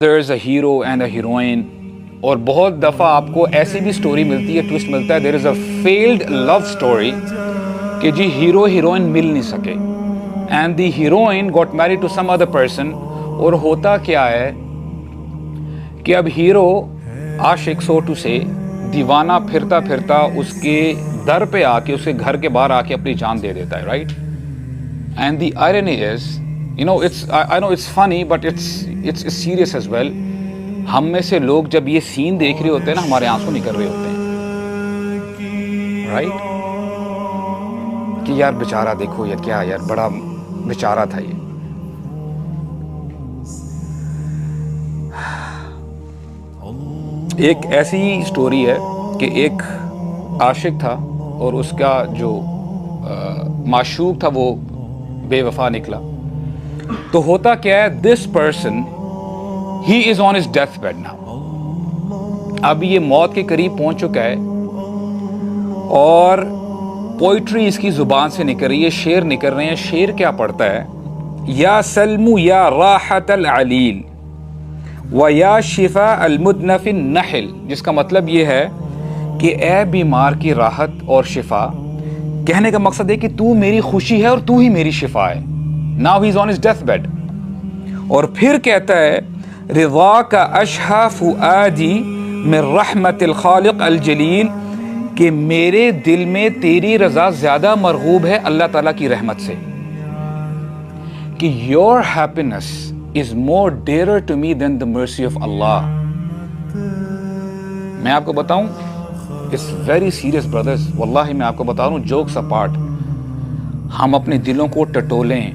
there is a hero and a heroine. اور بہت دفعہ آپ کو ایسی بھی سٹوری ملتی ہے, ٹوسٹ ملتا ہے, there is a failed love story کہ جی ہیرو ہیروئن مل نہیں سکے and the heroine got married to some other person. اور ہوتا کیا ہے کہ اب ہیرو عاشق سو ٹو سے دیوانہ پھرتا پھرتا اس کے در پہ آ کے, اس کے گھر کے باہر آ کے اپنی جان دے دیتا ہے, right. And the irony is, I know it's funny but it's serious as well. ہم میں سے لوگ جب یہ سین دیکھ رہے ہوتے ہیں نا, ہمارے آنسو نکل رہے ہوتے ہیں, رائٹ, کہ یار بیچارہ دیکھو یار, کیا یار بڑا بیچارہ تھا یہ. ایک ایسی سٹوری ہے کہ ایک عاشق تھا اور اس کا جو معشوق تھا وہ بے وفا نکلا. تو ہوتا کیا ہے, this person he is on his death bed now. اب یہ موت کے قریب پہنچ چکا ہے اور پوئٹری اس کی زبان سے نکل رہی ہے, شعر نکل رہے ہیں. شعر کیا پڑھتا ہے, یا سلم یا راحت العلیل و یا شفاء المدنف النحل, جس کا مطلب یہ ہے کہ اے بیمار کی راحت اور شفا. کہنے کا مقصد ہے کہ تو میری خوشی ہے اور تو ہی میری شفا ہے. Now he is on his death bed. اور پھر کہتا ہے رضا کا اشہا فؤادی من رحمت الخالق الجلیل, کہ میرے دل میں تیری رضا زیادہ مرغوب ہے اللہ تعالیٰ کی رحمت سے, کہ your happiness is more dearer to me than the mercy of Allah. میں آپ کو بتاؤں, it's very serious brothers, واللہ میں آپ کو بتا رہا ہوں, jokes apart, ہم اپنے دلوں کو ٹٹولیں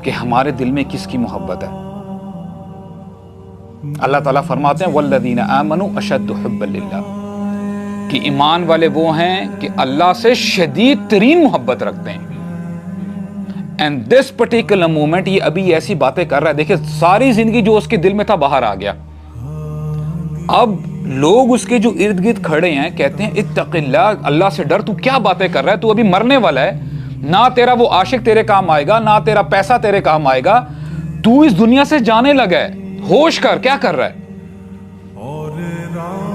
کہ ہمارے دل میں کس کی محبت ہے. اللہ تعالیٰ فرماتے ہیں والذین آمنوا اشد حبا للہ, کہ ایمان والے وہ ہیں کہ اللہ سے شدید ترین محبت رکھتے ہیں. اینڈ دس پرٹیکولر مومنٹ, یہ ابھی ایسی باتیں کر رہا ہے, دیکھیں ساری زندگی جو اس کے دل میں تھا باہر آ گیا. اب لوگ اس کے جو ارد گرد کھڑے ہیں کہتے ہیں اتق اللہ, اللہ سے ڈر, تو کیا باتیں کر رہا ہے, تو ابھی مرنے والا ہے, نہ تیرا وہ عاشق تیرے کام آئے گا, نہ تیرا پیسہ تیرے کام آئے گا, تو اس دنیا سے جانے لگا ہے, ہوش کر, کیا کر رہا ہے.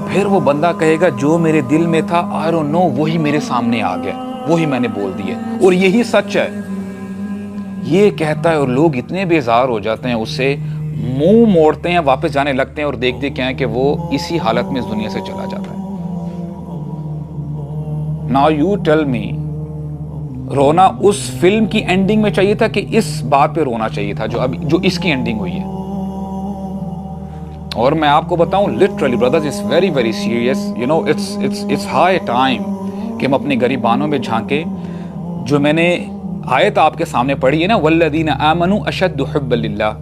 پھر وہ بندہ کہے گا جو میرے دل میں تھا I don't know, وہی میرے سامنے آ گیا, وہی میں نے بول دیا اور یہی سچ ہے. یہ کہتا ہے اور لوگ اتنے بیزار ہو جاتے ہیں اس سے, منہ موڑتے ہیں, واپس جانے لگتے ہیں اور دیکھتے کیا ہے کہ وہ اسی حالت میں اس دنیا سے چلا جاتا ہے. Now you tell me, رونا اس فلم کی اینڈنگ میں چاہیے تھا کہ اس بات پہ رونا چاہیے تھا جو اس کی اینڈنگ ہوئی ہے. اور میں آپ کو بتاؤں literally brothers, it's very very serious, it's high time کہ ہم اپنے غریبانوں میں جھانکے. جو میں نے آیت آپ کے سامنے پڑھی ہے نا, والذین آمنوا اشد حبا للہ,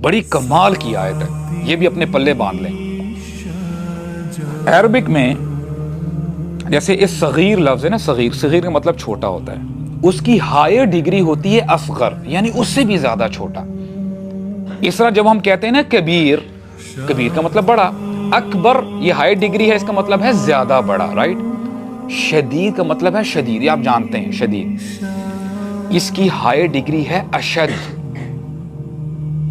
بڑی کمال کی آیت ہے, یہ بھی اپنے پلے باندھ لیں. عربک میں جیسے اس صغیر لفظ ہے نا, صغیر کا مطلب چھوٹا ہوتا ہے, اس کی ہائر ڈگری ہوتی ہے اصغر, یعنی اس سے بھی زیادہ چھوٹا. اس طرح جب ہم کہتے ہیں نا کبیر کا مطلب بڑا, اکبر یہ ہائی ڈگری ہے, اس کا مطلب ہے زیادہ بڑا, رائٹ. شدید کا مطلب ہے شدید, یہ آپ جانتے ہیں شدید, اس کی ہائی ڈگری ہے اشد.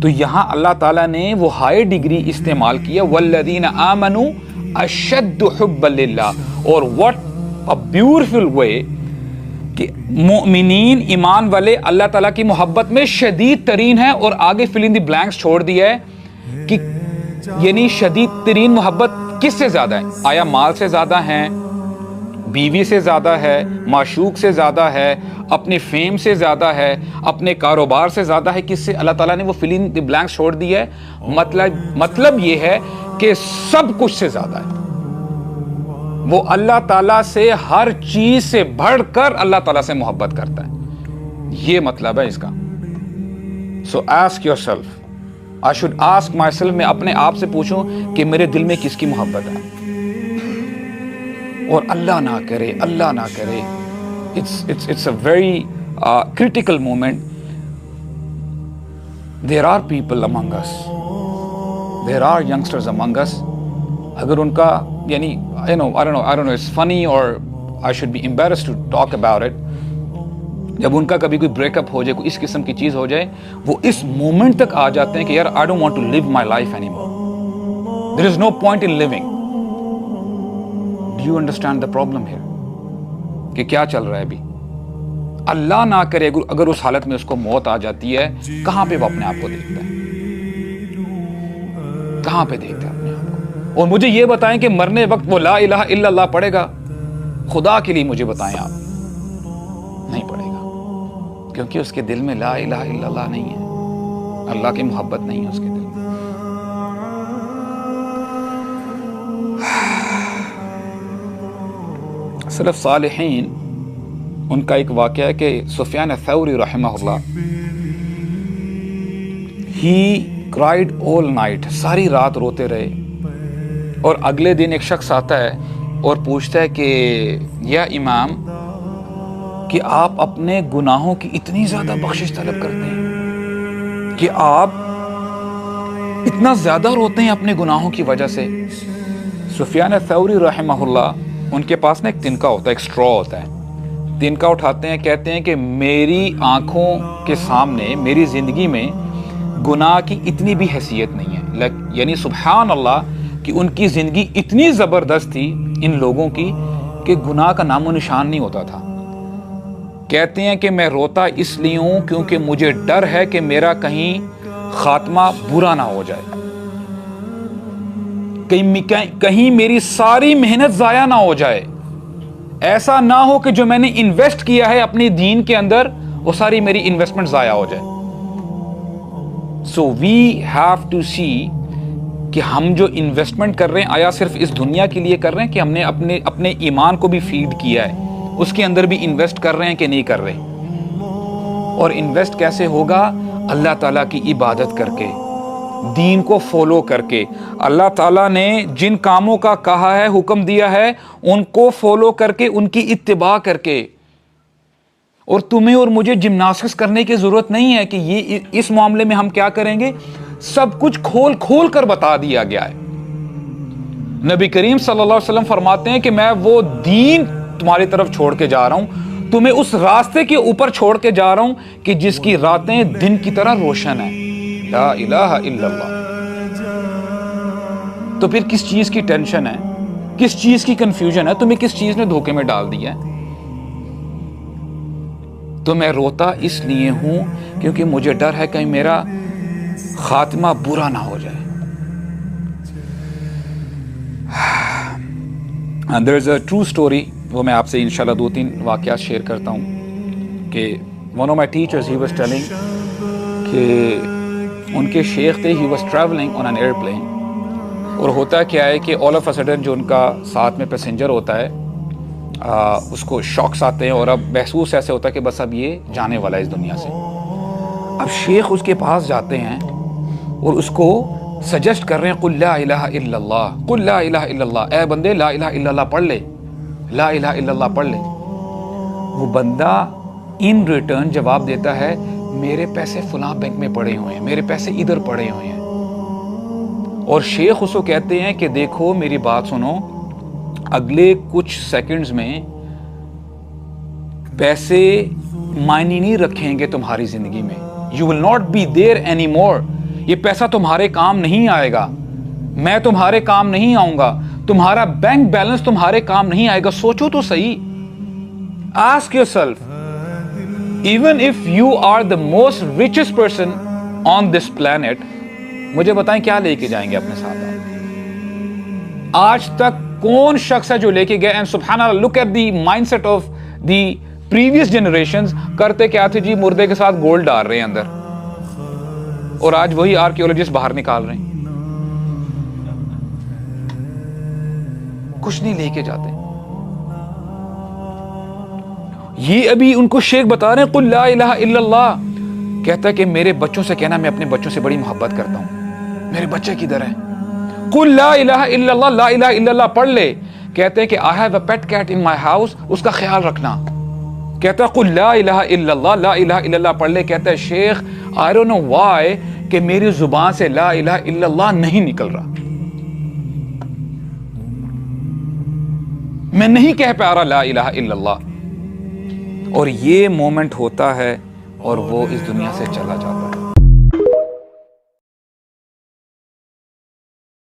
تو یہاں اللہ تعالیٰ نے وہ ہائی ڈگری استعمال کیا, والذین آمنوا اشد حبا للہ. اور what a beautiful way کہ مومنین ایمان والے اللہ تعالیٰ کی محبت میں شدید ترین ہے, اور آگے fill in the blanks چھوڑ دیا ہے کہ یعنی شدید ترین محبت کس سے زیادہ ہے. آیا مال سے زیادہ ہے, بیوی سے زیادہ ہے, معشوق سے زیادہ ہے, اپنے فیم سے زیادہ ہے, اپنے کاروبار سے زیادہ ہے, کس سے؟ اللہ تعالیٰ نے وہ fill in the blanks چھوڑ دیا ہے. مطلب یہ ہے کہ سب کچھ سے زیادہ ہے. وہ اللہ تعالیٰ سے ہر چیز سے بڑھ کر اللہ تعالیٰ سے محبت کرتا ہے, یہ مطلب ہے اس کا. So ask yourself, I should ask myself, میں اپنے آپ سے پوچھوں کہ میرے دل میں کس کی محبت ہے. اور اللہ نہ کرے it's a very critical moment. There are people among us, there are youngsters among us, اگر ان کا یعنی I don't know, it's funny or I should be embarrassed to talk about it. جب ان کا کبھی کوئی بریک اپ ہو جائے, کوئی اس قسم کی چیز ہو جائے, وہ اس مومنٹ تک آ جاتے ہیں کہ یار I don't want to live my life any more, there is no point in living. Do you understand the problem here کہ کیا چل رہا ہے ابھی؟ اللہ نہ کرے اگر اس حالت میں اس کو موت آ جاتی ہے, کہاں پہ وہ اپنے آپ کو دیکھتا ہے, کہاں پہ دیکھتا ہے اپنے آپ کو؟ اور مجھے یہ بتائیں کہ مرنے وقت وہ لا الہ الا اللہ پڑھے گا؟ خدا کے لیے مجھے بتائیں آپ, نہیں پڑھے گا, کیونکہ اس کے دل میں لا الہ الا اللہ نہیں ہے, اللہ کی محبت نہیں ہے اس کے دل میں. سلف صالحین ان کا ایک واقعہ ہے کہ سفیان الثوری رحمہ اللہ, ہی کرائڈ آل نائٹ, ساری رات روتے رہے, اور اگلے دن ایک شخص آتا ہے اور پوچھتا ہے کہ یا امام کہ آپ اپنے گناہوں کی اتنی زیادہ بخشش طلب کرتے ہیں کہ آپ اتنا زیادہ روتے ہیں اپنے گناہوں کی وجہ سے. سفیان الثوری رحمہ اللہ, ان کے پاس نا ایک تنکا ہوتا ہے, ایک اسٹرا ہوتا ہے, تنکا اٹھاتے ہیں, کہتے ہیں کہ میری آنکھوں کے سامنے میری زندگی میں گناہ کی اتنی بھی حیثیت نہیں ہے. یعنی سبحان اللہ کہ ان کی زندگی اتنی زبردست تھی ان لوگوں کی کہ گناہ کا نام و نشان نہیں ہوتا تھا. کہتے ہیں کہ میں روتا اس لیے ہوں کیونکہ مجھے ڈر ہے کہ میرا کہیں خاتمہ برا نہ ہو جائے, کہیں میری ساری محنت ضائع نہ ہو جائے, ایسا نہ ہو کہ جو میں نے انویسٹ کیا ہے اپنے دین کے اندر وہ ساری میری انویسٹمنٹ ضائع ہو جائے. سو وی ہیو ٹو سی کہ ہم جو انویسٹمنٹ کر رہے ہیں آیا صرف اس دنیا کے لیے کر رہے ہیں کہ ہم نے اپنے ایمان کو بھی فیڈ کیا ہے, اس کے اندر بھی انویسٹ کر رہے ہیں کہ نہیں کر رہے. اور انویسٹ کیسے ہوگا؟ اللہ تعالیٰ کی عبادت کر کے, دین کو فالو کر کے, اللہ تعالیٰ نے جن کاموں کا کہا ہے, حکم دیا ہے, ان کو فالو کر کے, ان کی اتباع کر کے. اور تمہیں اور مجھے جمناسٹکس کرنے کی ضرورت نہیں ہے کہ یہ اس معاملے میں ہم کیا کریں گے, سب کچھ کھول کھول کر بتا دیا گیا ہے. نبی کریم صلی اللہ علیہ وسلم فرماتے ہیں کہ میں وہ دین تمہاری طرف چھوڑ کے جا رہا ہوں, تمہیں اس راستے کے اوپر چھوڑ کے جا رہا ہوں کہ جس کی راتیں دن کی طرح روشن ہیں. لا الہ الا اللہ. تو پھر کس چیز کی ٹینشن ہے, کس چیز کی کنفیوژن ہے, تمہیں کس چیز نے دھوکے میں ڈال دیا ہے؟ تو میں روتا اس لیے ہوں کیونکہ مجھے ڈر ہے کہ میرا خاتمہ برا نہ ہو جائے. There is a true story, وہ میں آپ سے انشاءاللہ 2-3 واقعات شیئر کرتا ہوں کہ one of my teachers he was telling کہ ان کے شیخ تھے, he was traveling on an airplane, اور ہوتا کیا ہے کہ all of a sudden جو ان کا ساتھ میں پیسنجر ہوتا ہے اس کو شاکس آتے ہیں اور اب محسوس ایسے ہوتا ہے کہ بس اب یہ جانے والا ہے اس دنیا سے. اب شیخ اس کے پاس جاتے ہیں اور اس کو سجیسٹ کر رہے ہیں قل لا الہ الا اللہ, قل لا الہ الا اللہ, اے بندے لا الہ الا اللہ پڑھ لے, لا الہ الا اللہ پڑھ لے. وہ بندہ ان ریٹرن جواب دیتا ہے میرے پیسے فلاں بینک میں پڑے ہوئے ہیں, میرے پیسے ادھر پڑے ہوئے ہیں. اور شیخ اس کو کہتے ہیں کہ دیکھو میری بات سنو, اگلے کچھ سیکنڈز میں پیسے معنی نہیں رکھیں گے تمہاری زندگی میں, you will not be there any more. یہ پیسہ تمہارے کام نہیں آئے گا, میں تمہارے کام نہیں آؤں گا, تمہارا بینک بیلنس تمہارے کام نہیں آئے گا. سوچو تو صحیح, ask yourself, even if you are the most richest person on this planet, مجھے بتائیں کیا لے کے جائیں گے اپنے ساتھ آپ؟ آج تک کون شخص ہے جو لے کے گئے؟ اینڈ سبحان اللہ, look at the mind set of the previous generations. کرتے کیا تھے جی, مردے کے ساتھ گولڈ ڈال رہے ہیں اندر, اور آج وہی آرکیولوجسٹ باہر نکال رہے ہیں, کچھ نہیں لے کے جاتے. یہ ابھی ان کو شیخ بتا رہے ہیں قل لا الہ الا اللہ. کہتا ہے کہ میرے بچوں سے کہنا میں اپنے بچوں سے بڑی محبت کرتا ہوں, میرے بچے کدھر ہیں؟ قل لا الہ الا اللہ, لا الہ الا اللہ پڑھ لے. کہتے ہیں کہ I have a pet cat in my house, اس کا خیال رکھنا. کہتا ہے قل لا الہ الا اللہ, لا الہ الا اللہ پڑھ لے. کہتا ہے شیخ I don't know why کہ میری زبان سے لا الہ الا اللہ نہیں نکل رہا, میں نہیں کہہ پا رہا لا الہ الا اللہ. اور یہ مومنٹ ہوتا ہے اور وہ اس دنیا سے چلا جاتا ہے.